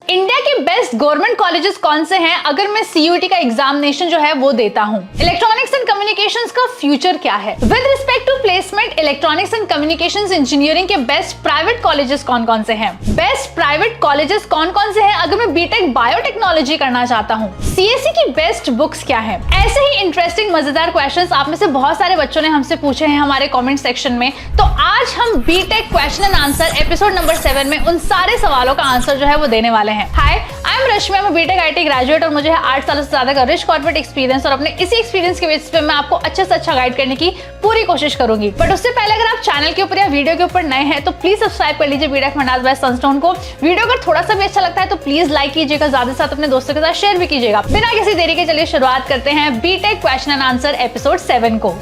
India के best government colleges कौन से हैं अगर मैं सीयूईटी का एग्जामिनेशन जो है वो देता हूं? इलेक्ट्रॉनिक्स एंड कम्युनिकेशंस का फ्यूचर क्या है? With respect to placement electronics and communications engineering के बेस्ट प्राइवेट कॉलेजेस कौन कौन से हैं? बेस्ट प्राइवेट कॉलेजेस कौन कौन से हैं अगर मैं बीटेक बायोटेक्नोलॉजी करना चाहता हूं? सीएससी की बेस्ट बुक्स क्या है? ऐसे ही इंटरेस्टिंग मजेदार क्वेश्चंस आप में से बहुत सारे बच्चों ने हमसे पूछे हैं हमारे कमेंट सेक्शन में। तो आज हम BTech question and answer episode number 7 में उन सारे सवालों का आंसर जो है वो देने वाले हैं। हाय, आई एम रश्मि, मैं बीटेक आईटी ग्रेजुएट और मुझे 8 सालों से ज्यादा का रिच कॉर्पोरेट एक्सपीरियंस और अपने इसी एक्सपीरियंस के बेसिस पे मैं आपको अच्छे से अच्छा गाइड करने की पूरी कोशिश करूंगी। बट उससे पहले अगर आप चैनल के ऊपर या वीडियो के ऊपर नए हैं तो प्लीज सब्सक्राइब कर लीजिए बीटेक फंडास बाय सनस्टोन को। वीडियो अगर थोड़ा सा भी अच्छा लगता है तो प्लीज लाइक कीजिएगा, ज्यादा से ज्यादा अपने दोस्तों के साथ शेयर भी कीजिएगा। बिना किसी देरी के चलिए शुरुआत करते हैं BTech question and answer episode 7 को।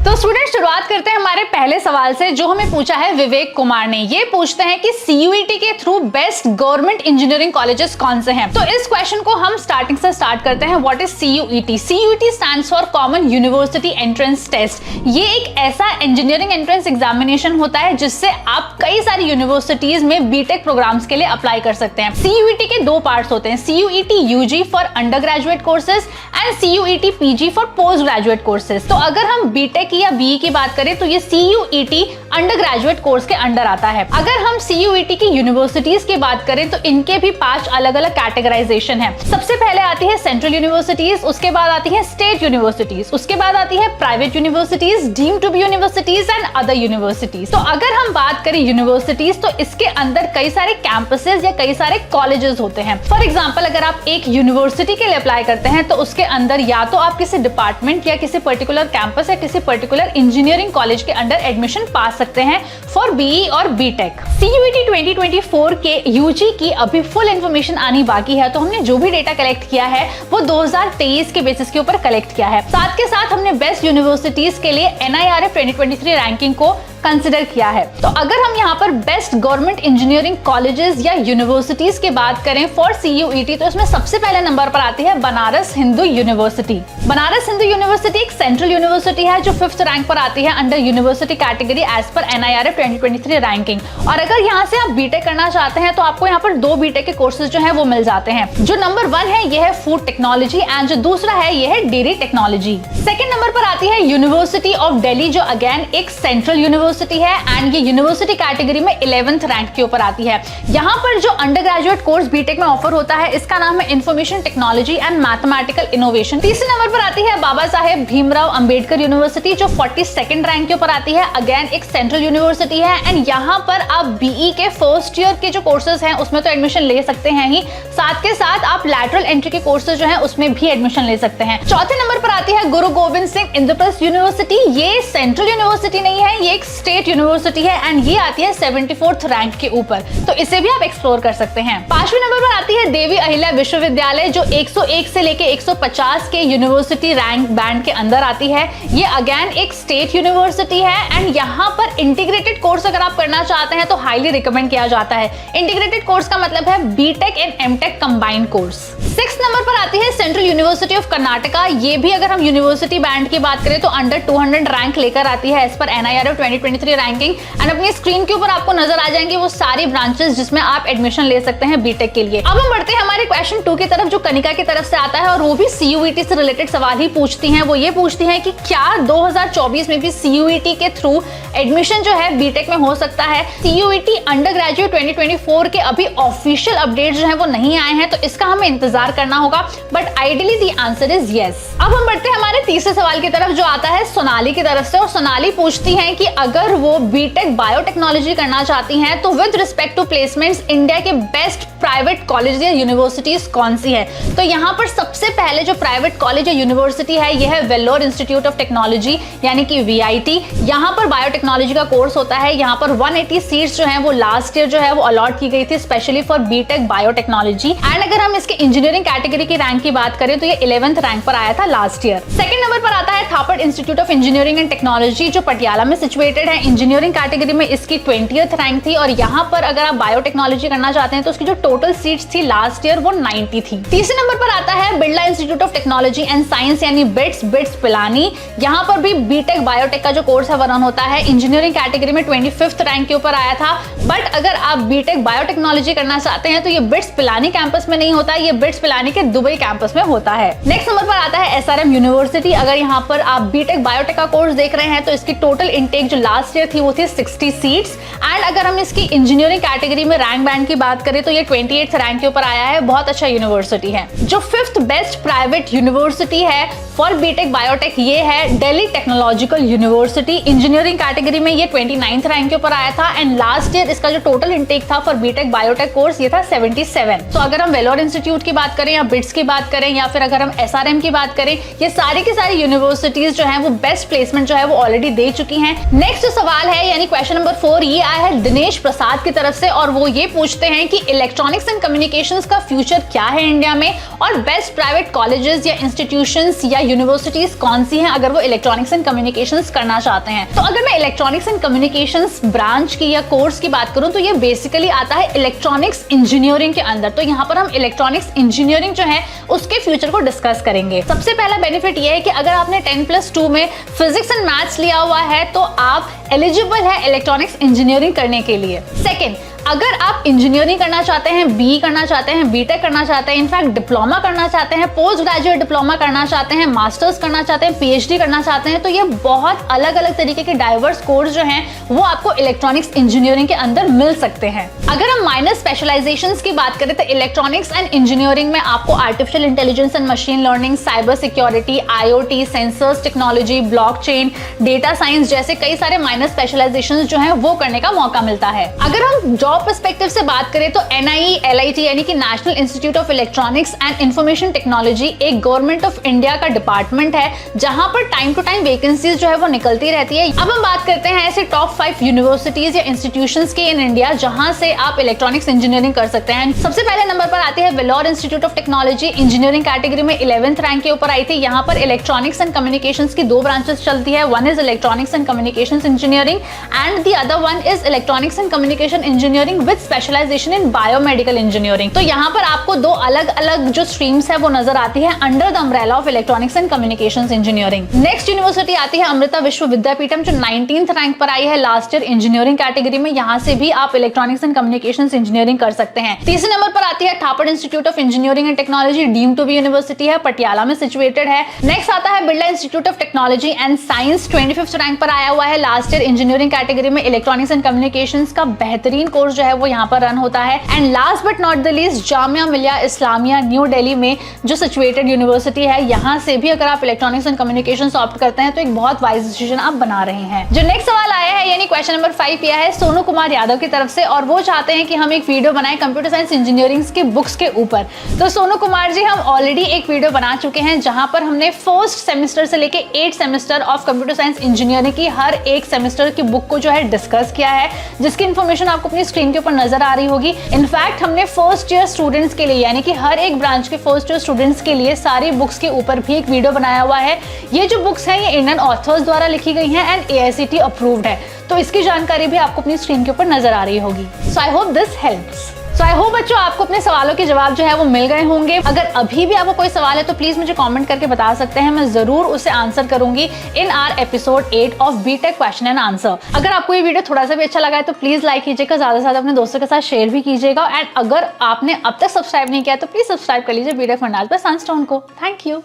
तो स्टूडेंट शुरुआत करते हैं हमारे पहले सवाल से जो हमें पूछा है विवेक कुमार ने। ये पूछते हैं कि सीयूईटी के through best government engineering colleges कौन से हैं। तो इस क्वेश्चन को हम स्टार्टिंग से स्टार्ट करते हैं। What is CUET? CUET stands for common university entrance test. ये एक ऐसा इंजीनियरिंग एंट्रेंस एग्जामिनेशन होता है जिससे आप कई सारी यूनिवर्सिटीज में बीटेक प्रोग्राम्स के लिए अप्लाई कर सकते हैं। सीयूईटी के दो पार्ट्स होते हैं, CUET UG for under graduate courses and CUET PG for post graduate courses. तो अगर हम बीटेक या बीई की बात करें तो ये सीयूईटी अंडर ग्रेजुएट कोर्स के अंडर आता है। अगर हम सीयूईटी की यूनिवर्सिटीज की बात करें तो इनके भी 5 अलग अलग कैटेगराइजेशन है। सबसे पहले आती है सेंट्रल यूनिवर्सिटीज, उसके बाद आती है स्टेट यूनिवर्सिटीज, उसके बाद आती है private universities, deemed to be universities and other universities. तो अगर हम बात करें यूनिवर्सिटीज तो इसके अंदर कई सारे कैंपसेस या कई सारे कॉलेजेस होते हैं। फॉर एग्जाम्पल अगर आप एक यूनिवर्सिटी के लिए अप्लाई करते हैं तो उसके अंदर या तो आप किसी डिपार्टमेंट या किसी पर्टिकुलर कैंपस या किसी पर्टिकुलर इंजीनियरिंग कॉलेज के अंडर एडमिशन पा सकते हैं फॉर बीई और बीटेक। सीयूईटी 2024 के यूजी की अभी फुल इंफॉर्मेशन आनी बाकी है, तो हमने जो भी डेटा कलेक्ट किया है वो 2023 के बेसिस के ऊपर कलेक्ट किया है। साथ के साथ हमने बेस्ट यूनिवर्सिटीज के लिए NIRF 2023 रैंकिंग को कंसिडर किया है। तो अगर हम यहाँ पर बेस्ट गवर्नमेंट इंजीनियरिंग कॉलेजेस या यूनिवर्सिटीज की बात करें फॉर सीयूईटी तो इसमें सबसे पहले नंबर पर आती है बनारस हिंदू यूनिवर्सिटी। बनारस हिंदू यूनिवर्सिटी एक सेंट्रल यूनिवर्सिटी है जो 5th रैंक पर आती है under university category as per NIRF 2023 रैंकिंग। और अगर यहाँ से आप बीटेक करना चाहते हैं तो आपको यहाँ पर 2 बीटेक के कोर्सेज जो है वो मिल जाते हैं। जो नंबर 1 है ये है फूड टेक्नोलॉजी एंड जो दूसरा है ये है डेयरी टेक्नोलॉजी। सेकेंड नंबर पर आती है यूनिवर्सिटी ऑफ दिल्ली जो अगेन एक सेंट्रल यूनिवर्सिटी है एंड ये यूनिवर्सिटी कैटेगरी में 11th रैंक के ऊपर आती है। यहाँ पर जो अंडर ग्रेजुएट कोर्स बीटेक में ऑफर होता है इसका नाम है information technology and mathematical innovation. तीसरे नंबर पर आती है बाबा साहेब भीमराव अंबेडकर यूनिवर्सिटी जो 42nd रैंक के ऊपर आती है। अगेन एक सेंट्रल यूनिवर्सिटी है एंड यहाँ पर आप बीई के फर्स्ट ईयर के जो कोर्सेज हैं उसमें तो एडमिशन ले सकते हैं ही, साथ के साथ आप लैटरल एंट्री के कोर्सेज जो है उसमें भी एडमिशन ले सकते हैं। चौथे नंबर पर आती है गुरु गोविंद सिंह इंद्रप्रस्थ यूनिवर्सिटी। ये सेंट्रल यूनिवर्सिटी नहीं है, ये एक स्टेट यूनिवर्सिटी है एंड ये आती है 74th रैंक के ऊपर, तो इसे भी आप एक्सप्लोर कर सकते हैं। 5वें नंबर पर आती है देवी अहिल्या विश्वविद्यालय जो 101 से लेके 150 के यूनिवर्सिटी रैंक बैंड के अंदर आती है। ये अगेन एक स्टेट यूनिवर्सिटी है एंड यहाँ पर इंटीग्रेटेड कोर्स अगर आप करना चाहते हैं तो हाईली रिकमेंड किया जाता है। इंटीग्रेटेड कोर्स का मतलब है BTech and MTech combined course. 6th number पर आती है सेंट्रल यूनिवर्सिटी ऑफ कर्नाटका। ये भी अगर हम यूनिवर्सिटी बैंड की बात करें तो अंडर 200 रैंक लेकर आती है as per NIRF 2023 ranking and अपनी स्क्रीन के ऊपर आपको नजर आ जाएंगे वो सारी ब्रांचेस जिसमें आप एडमिशन ले सकते हैं बीटेक के लिए। अब हम बढ़ते हैं हमारे क्वेश्चन 2 की तरफ जो कनिका की तरफ से आता है और वो भी सीयूईटी से रिलेटेड सवाल ही पूछती हैं। वो ये पूछती हैं कि क्या 2024 में भी सीयूईटी के थ्रू एडमिशन जो है बीटेक में हो सकता है? सीयूईटी अंडर ग्रेजुएट 2024 के अभी ऑफिशियल अपडेट जो है वो नहीं आए हैं तो इसका हमें इंतजार करना होगा, but ideally the answer is yes. अब हम बढ़ते हैं हमारे तीसरे सवाल की तरफ जो आता है सोनाली की तरफ से और सोनाली पूछती हैं कि अगर वो बीटेक बायोटेक्नोलॉजी करना चाहती हैं तो with respect to placements India के बेस्ट प्राइवेट कॉलेज या यूनिवर्सिटीज कौन सी है? तो यहाँ पर सबसे पहले जो प्राइवेट कॉलेज या यूनिवर्सिटी है यह है वेल्लोर इंस्टीट्यूट ऑफ टेक्नोलॉजी यानी कि VIT। यहाँ पर बायोटेक्नोलॉजी का कोर्स होता है। यहाँ पर 180 सीट्स जो है वो लास्ट ईयर जो है वो अलॉट की गई थी specially for BTech biotechnology and अगर हम इसके इंजीनियरिंग कैटेगरी की रैंक की बात करें तो ये 11th रैंक पर आया था लास्ट ईयर। सेकंड नंबर पर आता है Thapar institute of engineering and technology जो पटियाला में सिचुएटेड है। इंजीनियरिंग कैटेगरी में इसकी 20th रैंक थी और यहाँ पर अगर आप बायोटेक्नोलॉजी करना चाहते हैं तो उसकी जो टोटल सीट्स थी लास्ट ईयर वो 90 थी। तीसरे नंबर पर आता है Birla institute of technology and science यानी बिट्स पिलानी। यहाँ पर भी बीटेक बायोटेक का जो कोर्स है वो रन होता है। इंजीनियरिंग कैटेगरी में 25th रैंक के ऊपर आया था, बट अगर आप बीटेक बायोटेक्नोलॉजी करना चाहते हैं तो ये बिट्स पिलानी कैंपस में नहीं होता, ये बिट्स पिलानी के दुबई कैंपस में होता है। नेक्स्ट नंबर पर आता है एसआरएम यूनिवर्सिटी। अगर यहाँ पर आप बीटेक बायोटेक का कोर्स देख रहे हैं तो इसकी टोटल इनटेक जो लास्ट ईयर थी वो थी 60 सीट्स। एंड अगर हम इसकी इंजीनियरिंग कैटेगरी में रैंक बैंड की बात करें तो ये 28th रैंक के ऊपर आया है। बहुत अच्छा यूनिवर्सिटी है। जो 5th बेस्ट प्राइवेट यूनिवर्सिटी है फॉर बीटेक बायोटेक ये है Delhi technological university. Engineering category में ये 29th रैंक के ऊपर आया था एंड लास्ट ईयर इसका जो टोटल इनटेक था फॉर बीटेक बायोटेक कोर्स ये था 77। तो अगर हम वेलोर इंस्टीट्यूट की बात करें या बिट्स की बात करें या फिर अगर हम एसआरएम की बात करें, ये सारी की सारी यूनिवर्सिटीज जो है वो बेस्ट प्लेसमेंट जो है वो ऑलरेडी दे चुकी हैं। नेक्स्ट जो सवाल है यानी क्वेश्चन नंबर 4 ये आया है दिनेश प्रसाद की तरफ से और वो ये पूछते हैं कि इलेक्ट्रॉनिक्स एंड कम्युनिकेशंस का फ्यूचर क्या है इंडिया में और बेस्ट प्राइवेट कॉलेजेस या इंस्टीट्यूशंस या यूनिवर्सिटीज कौन सी हैं अगर वो इलेक्ट्रॉनिक्स एंड कम्युनिकेशंस करना चाहते हैं। तो अगर मैं इलेक्ट्रॉनिक्स एंड कम्युनिकेशंस ब्रांच की या कोर्स की बात करूं तो ये बेसिकली आता है इलेक्ट्रॉनिक्स इंजीनियरिंग के अंदर। तो यहाँ पर हम इलेक्ट्रॉनिक्स इंजीनियरिंग जो है उसके फ्यूचर को डिस्कस करेंगे। सबसे पहला बेनिफिट ये है कि अगर आपने 10+2 में फिजिक्स एंड मैथ्स लिया हुआ है तो आप एलिजिबल है इलेक्ट्रॉनिक्स इंजीनियरिंग करने के लिए। सेकेंड, अगर आप इंजीनियरिंग करना चाहते हैं, बीई करना चाहते हैं, बीटेक करना चाहते हैं, इनफैक्ट डिप्लोमा करना चाहते हैं, पोस्ट ग्रेजुएट डिप्लोमा करना चाहते हैं, मास्टर्स करना चाहते हैं, पीएचडी करना चाहते हैं, तो ये बहुत अलग अलग तरीके के डाइवर्स कोर्स जो हैं वो आपको इलेक्ट्रॉनिक्स इंजीनियरिंग के अंदर मिल सकते हैं। अगर हम माइनर स्पेशलाइजेशंस की बात करें तो इलेक्ट्रॉनिक्स एंड इंजीनियरिंग में आपको artificial intelligence and machine learning, cyber security, IoT, sensors technology, blockchain, data science जैसे कई सारे माइनर स्पेशलाइजेशंस जो हैं वो करने का मौका मिलता है। अगर हम जॉब पर्सपेक्टिव से बात करें तो एनआईई एलआईटी यानी कि national institute of electronics and information technology एक गवर्नमेंट ऑफ इंडिया का डिपार्टमेंट है जहां पर टाइम टू टाइम वैकेंसीज जो है वो निकलती रहती है। अब हम बात करते हैं ऐसे टॉप 5 यूनिवर्सिटीज या इंस्टीट्यूशंस की इन इंडिया जहां से आप इलेक्ट्रॉनिक्स इंजीनियरिंग कर सकते हैं। सबसे पहले नंबर पर आती है Vellore institute of technology. Engineering category में 11th रैंक के ऊपर आई थी। यहाँ पर इलेक्ट्रॉनिक्स एंड कम्युनिकेशंस की 2 ब्रांचेस चलती है। One is electronics and communications engineering and the other one is electronics and communication engineering with specialization in biomedical engineering. तो यहाँ पर आपको 2 अलग अलग जो स्ट्रीम्स है वो नजर आती है under the umbrella of electronics and communications engineering. Next university आती है अमृता विश्व विद्यापीठम जो 19th रैंक पर आई है लास्ट ईयर इंजीनियरिंग कैटेगरी में। यहाँ से भी आप इलेक्ट्रॉनिक्स एंड कम्युनिकेशंस इंजीनियरिंग कर सकते हैं। तीसरे नंबर पर आती है Thapar institute of engineering and technology, deemed to be university है, पटियाला में सिचुएटेड है। नेक्स्ट आता है Birla institute of technology and science, 25th rank पर आया हुआ है लास्ट ईयर इंजीनियरिंग कैटेगरी में। इलेक्ट्रॉनिक्स एंड कम्युनिकेशंस का बेहतरीन कोर्स जो है वो यहाँ पर रन होता है। And last but not the least Jamia Millia Islamia new Delhi में जो सिचुएटेड यूनिवर्सिटी है, यहाँ से भी अगर आप इलेक्ट्रॉनिक्स एंड कम्युनिकेशंस ऑप्ट करते हैं तो एक बहुत वाइज डिसीजन आप बना रहे हैं। जो नेक्स्ट सवाल आया है यानी क्वेश्चन नंबर 5 यह है सोनू कुमार यादव की तरफ से और वो चाहते हैं कि हम एक वीडियो बनाएं कंप्यूटर साइंस इंजीनियरिंग की बुक्स के ऊपर। तो सोनू कुमार जी, हम ऑलरेडी एक वीडियो बना चुके हैं जहां पर हमने फर्स्ट सेमेस्टर से लेके 8th semester of computer science engineering की हर एक सेमेस्टर की बुक को जो है डिस्कस किया है, जिसकी इन्फॉर्मेशन आपको अपनी स्क्रीन के ऊपर नजर आ रही होगी। इनफैक्ट हमने फर्स्ट ईयर स्टूडेंट्स के लिए यानी कि हर एक ब्रांच के फर्स्ट ईयर स्टूडेंट्स के लिए सारी बुक्स के ऊपर भी एक वीडियो बनाया हुआ है। ये जो बुक्स हैं ये इंडियन ऑथर्स द्वारा लिखी गई हैं एंड AICTE अप्रूव्ड है, तो इसकी जानकारी भी आपको अपनी स्क्रीन के ऊपर नजर आ रही होगी। So I hope this helps. So I hope बच्चों आपको अपने सवालों के जवाब जो है वो मिल गए होंगे। अगर अभी भी आपको कोई सवाल है तो प्लीज मुझे कमेंट करके बता सकते हैं, मैं जरूर उसे आंसर करूंगी in our episode 8 of BTech question and answer. अगर आपको ये वीडियो थोड़ा सा भी अच्छा लगा है तो प्लीज लाइक कीजिएगा, ज्यादा से ज्यादा अपने दोस्तों के साथ शेयर भी कीजिएगा एंड अगर आपने अब तक सब्सक्राइब नहीं किया तो प्लीज सब्सक्राइब कर लीजिए बीटेक फंडास बाय सनस्टोन को। Thank you.